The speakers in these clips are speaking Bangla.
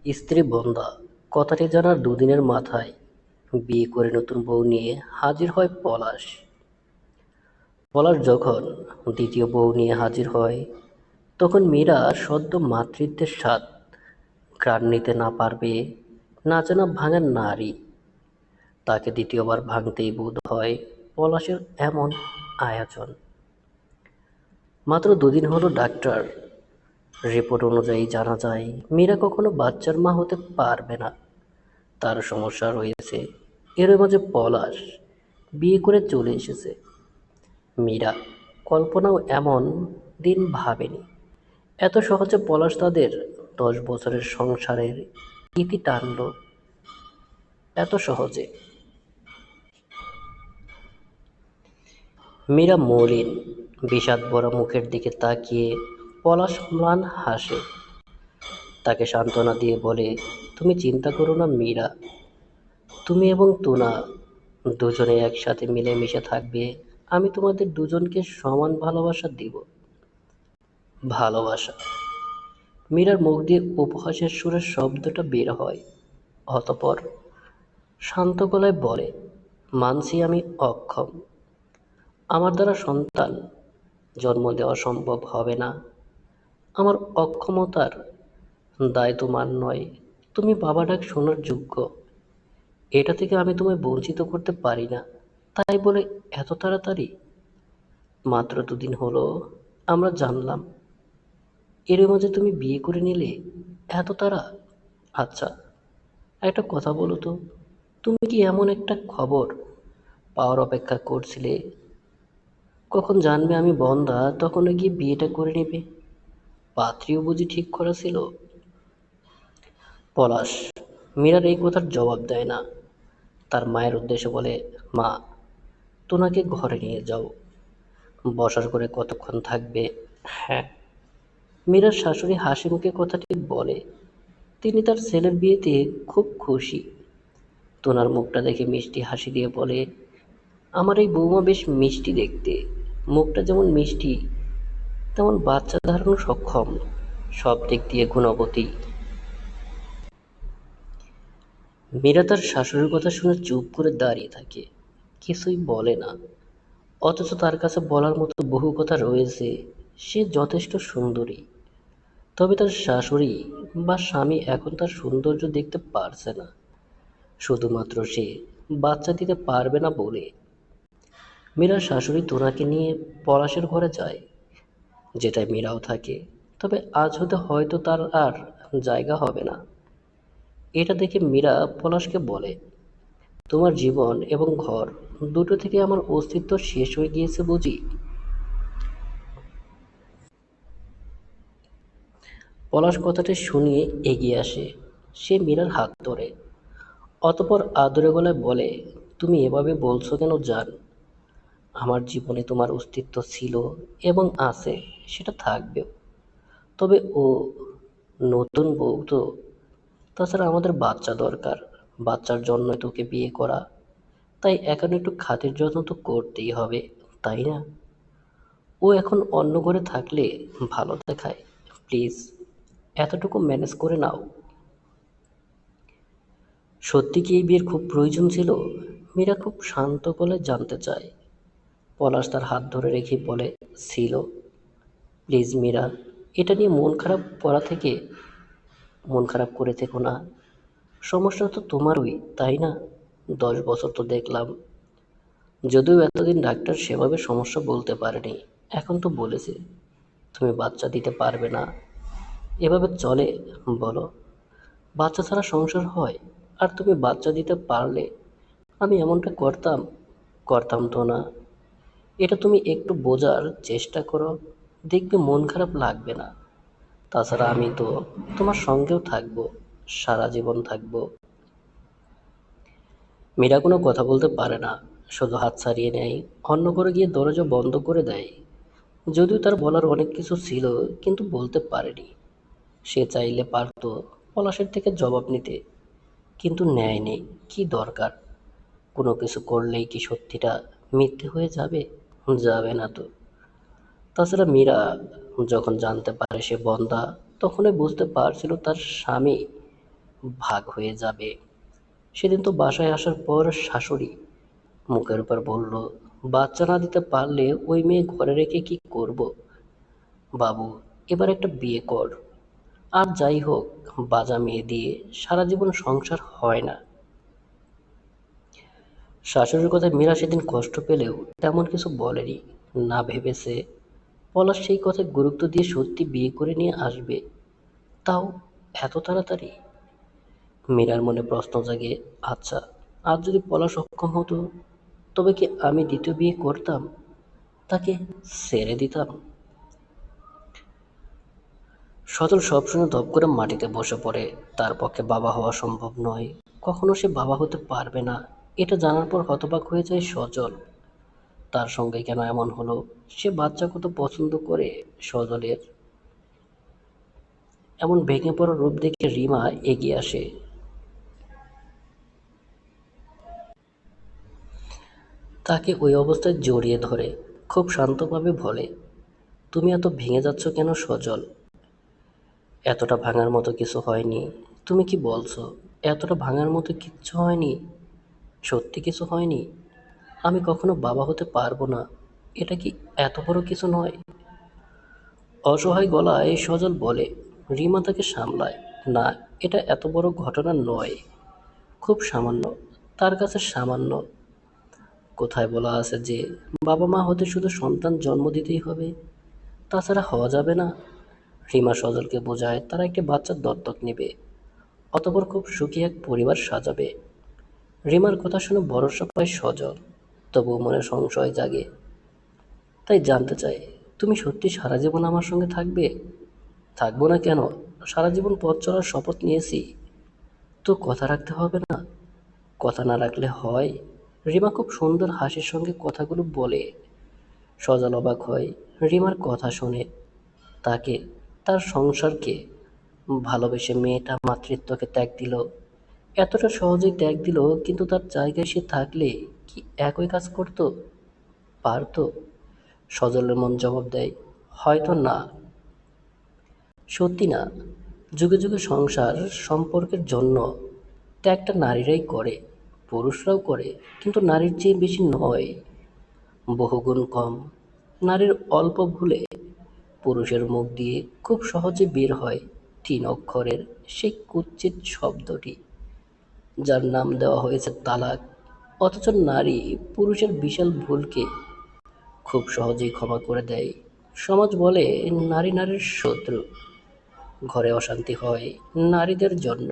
স্ত্রী বন্দা কথাটি জানার দুদিনের মাথায় বিয়ে করে নতুন বউ নিয়ে হাজির হয় পলাশ। পলাশ যখন দ্বিতীয় বউ নিয়ে হাজির হয়, তখন মীরা সদ্য মাতৃত্বের স্বাদ ঘ্রাণ নিতে না পারবে না যেন ভাঙার নারী। তাকে দ্বিতীয়বার ভাঙতেই বোধ হয় পলাশের এমন আয়োজন। মাত্র দুদিন হলো ডাক্তার রিপোর্ট অনুযায়ী জানা যায় মীরা কখনো বাচ্চার মা হতে পারবে না। তার সমস্যা রয়েছে। এর মাঝে পলাশ বিয়ে করে চলে এসেছে। মীরা কল্পনাও এমন দিন ভাবেনি। এত সহজে পলাশ তাদের 10 বছরের সংসারের ইতি টানল। এত সহজে। মীরা মলিন বিষাদ ভরা মুখের দিকে তাকিয়ে পলাশ ম্লান হাসে। তাকে সান্ত্বনা দিয়ে বলে, তুমি চিন্তা করো না মীরা, তুমি এবং তুনা দুজনে একসাথে মিলেমিশে থাকবে। আমি তোমাদের দুজনকে সমান ভালোবাসা দিব। ভালোবাসা। মীরার মুখ দিয়ে উপহাসের সুরের শব্দটা বের হয়। অতঃপর শান্ত গলায় বলে, মানছি আমি অক্ষম। আমার দ্বারা সন্তান জন্ম দেওয়া সম্ভব হবে না। আমার অক্ষমতার দায় তোমার নয়। তুমি বাবা ডাক শোনার যোগ্য। এটা থেকে আমি তোমায় বঞ্চিত করতে পারি না। তাই বলে এত তাড়াতাড়ি? মাত্র দুদিন হলো আমরা জানলাম। এর মাঝে তুমি বিয়ে করে নিলে? এত তাড়া? আচ্ছা, একটা কথা বলো তো, তুমি কি এমন একটা খবর পাওয়ার অপেক্ষা করছিলে? কখন জানবে আমি বন্ধা, তখন গিয়ে বিয়েটা করে নেবে? পাত্রীও বুঝি ঠিক করা ছিল? পলাশ মীরার এই কথার জবাব দেয় না। তার মায়ের উদ্দেশ্যে বলে, মা, তোনাকে ঘরে নিয়ে যাও। বসার করে কতক্ষণ থাকবে? হ্যাঁ। মীরার শাশুড়ি হাসি মুখে কথাটি বলে। তিনি তার ছেলের বিয়েতে খুব খুশি। তোনার মুখটা দেখে মিষ্টি হাসি দিয়ে বলে, আমার এই বৌমা বেশ মিষ্টি দেখতে। মুখটা যেমন মিষ্টি, তেমন বাচ্চা ধারণ সক্ষম, সব দিক দিয়ে গুণবতী। মীরা তার শাশুড়ির কথা শুনে চুপ করে দাঁড়িয়ে থাকে, কিছুই বলে না। অথচ তার কাছে বলার মতো বহু কথা রয়েছে। সে যথেষ্ট সুন্দরী। তবে তার শাশুড়ি বা স্বামী এখন তার সৌন্দর্য দেখতে পারছে না, শুধুমাত্র সে বাচ্চা দিতে পারবে না বলে। মীরার শাশুড়ি তোনাকে নিয়ে পলাশের ঘরে যায়, যেটায় মীরাও থাকে। তবে আজ হতে হয়তো তার আর জায়গা হবে না। এটা দেখে মীরা পলাশকে বলে, তোমার জীবন এবং ঘর দুটো থেকে আমার অস্তিত্ব শেষ হয়ে গিয়েছে বুঝি? পলাশ কথাটি শুনিয়ে এগিয়ে আসে। সে মীরার হাত ধরে, অতঃপর আদরে গলায় বলে, তুমি এভাবে বলছো কেন জান? আমার জীবনে তোমার অস্তিত্ব ছিল এবং আছে, সেটা থাকবেও। তবে ও নতুন বউ তো। তাছাড়া আমাদের বাচ্চা দরকার। বাচ্চার জন্যই তোকে বিয়ে করা। তাই এখন একটু খাতির যত্ন তো করতেই হবে, তাই না? ও এখন অন্য ঘরে থাকলে ভালো দেখায়। প্লিজ, এতটুকু ম্যানেজ করে নাও। সত্যি কি এই বিয়ের খুব প্রয়োজন ছিল? মীরা খুব শান্ত গলায় জানতে চায়। পলাশ তার হাত ধরে রেখে বলে, ছিল। প্লিজ মীরা, এটা নিয়ে মন খারাপ করে থেকো না। সমস্যা তো তোমারই, তাই না? 10 বছর তো দেখলাম। যদিও এতদিন ডাক্তার সেভাবে সমস্যা বলতে পারেনি, এখন তো বলেছে তুমি বাচ্চা দিতে পারবে না। এভাবে চলে বলো? বাচ্চা ছাড়া সংসার হয়? আর তুমি বাচ্চা দিতে পারলে আমি এমনটা করতাম? করতাম তো না। এটা তুমি একটু বোঝার চেষ্টা করো, দেখবে মন খারাপ লাগবে না। তাছাড়া আমি তো তোমার সঙ্গেও থাকবো, সারা জীবন থাকবো। মীরা কোনো কথা বলতে পারে না, শুধু হাত ছাড়িয়ে নেয়, অন্য ঘরে গিয়ে দরজা বন্ধ করে দেয়। যদিও তার বলার অনেক কিছু ছিল, কিন্তু বলতে পারেনি। সে চাইলে পারত পলাশের থেকে জবাব নিতে, কিন্তু নেয়নি। কি দরকার? কোনো কিছু করলেই কি সত্যিটা মিথ্যে হয়ে যাবে? যাবে না তো। তাছাড়া মীরা যখন জানতে পারে সে বন্ধ্যা, তখনই বুঝতে পারছিল তার স্বামী ভাগ হয়ে যাবে। সেদিন তো বাসায় আসার পর শাশুড়ি মুখের উপর বলল, বাচ্চা না দিতে পারলে ওই মেয়ে ঘরে রেখে কি করব? বাবু, এবার একটা বিয়ে কর। আর যাই হোক, বাজা মেয়ে দিয়ে সারা জীবন সংসার হয় না। শাশুড়ির কথায় মীরা সেদিন কষ্ট পেলেও তেমন কিছু বলেনি। না ভেবেছে পলাশ সেই কথায় গুরুত্ব দিয়ে সত্যি বিয়ে করে নিয়ে আসবে, তাও এত তাড়াতাড়ি। মীরার মনে প্রশ্ন জাগে, আচ্ছা, আজ যদি পলাশ সক্ষম হতো, তবে কি আমি দ্বিতীয় বিয়ে করতাম, তাকে ছেড়ে দিতাম? সজল সব শুনে ধপ করে মাটিতে বসে পড়ে। তার পক্ষে বাবা হওয়া সম্ভব নয়, কখনো সে বাবা হতে পারবে না, এটা জানার পর হতবাক হয়ে যায় সজল। তার সঙ্গে কেন এমন হলো? সে বাচ্চা কত পছন্দ করে। সজলের এমন ভেঙে পড়া রূপ দেখে রিমা এগিয়ে আসে। তাকে ওই অবস্থায় জড়িয়ে ধরে খুব শান্তভাবে বলে, তুমি এত ভেঙে যাচ্ছ কেন সজল? এতটা ভাঙার মতো কিছু হয়নি। তুমি কি বলছো? এতটা ভাঙার মতো কিচ্ছু হয়নি? সত্যি কিছু হয়নি? আমি কখনো বাবা হতে পারবো না, এটা কি এত বড় কিছু নয়? অসহায় গলায় সজল বলে। রিমা তাকে সামলায়, না, এটা এত বড় ঘটনা নয়, খুব সামান্য, তার কাছে সামান্য। কোথায় বলা আছে যে বাবা মা হতে শুধু সন্তান জন্ম দিতেই হবে, তাছাড়া হওয়া যাবে না? রিমা সজলকে বোঝায় তারা একটি বাচ্চার দত্তক নেবে, অতঃপর খুব সুখী এক পরিবার সাজাবে। রিমার কথা শুনে ভরসা পায় সজল, তবুও মনে সংশয় জাগে। তাই জানতে চাই, তুমি সত্যি সারা জীবন আমার সঙ্গে থাকবে? থাকবো না কেন, সারা জীবন পথ চলার শপথ নিয়েছি, তো কথা রাখতে হবে না? কথা না রাখলে হয়? রিমা খুব সুন্দর হাসির সঙ্গে কথাগুলো বলে। সজল অবাক হয় রিমার কথা শুনে। তাকে, তার সংসারকে ভালোবেসে মেয়েটা মাতৃত্বকে ত্যাগ দিল, এতটা সহজেই ত্যাগ দিল, কিন্তু তার জায়গায় সে থাকলে কি একই কাজ করত? পারত? সজলের মন জবাব দেয়, হয়তো না। সত্যি না। যুগে যুগে সংসার সম্পর্কের জন্য ত্যাগটা নারীরাই করে, পুরুষরাও করে, কিন্তু নারীর চেয়ে বেশি নয়, বহুগুণ কম। নারীর অল্প ভুলে পুরুষের মুখ দিয়ে খুব সহজে বের হয় 3 অক্ষরের সেই কুৎসিত শব্দটি, যার নাম দেওয়া হয়েছে তালাক। অথচ নারী পুরুষের বিশাল ভুলকে খুব সহজেই ক্ষমা করে দেয়। সমাজ বলে নারী নারীর শত্রু, ঘরে অশান্তি হয় নারীদের জন্য,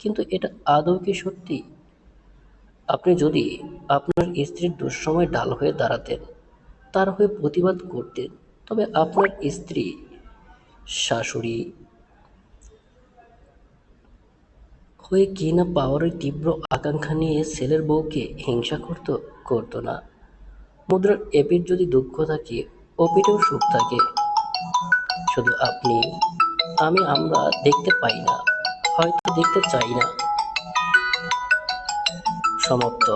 কিন্তু এটা আদৌ কি সত্যি? আপনি যদি আপনার স্ত্রীর দুঃসময় ঢাল হয়ে দাঁড়াতেন, তার হয়ে প্রতিবাদ করতেন, তবে আপনার স্ত্রী, শাশুড়ি হয়ে কি না পাওয়ারের তীব্র আকাঙ্ক্ষা নিয়ে ছেলের বউকে হিংসা করতো? করতো না। মুদ্রার এপিঠ যদি দুঃখ থাকে, ওপিঠেও সুখ থাকে। শুধু আপনি, আমরা দেখতে পাই না, হয়তো দেখতে চাই না। সমাপ্ত।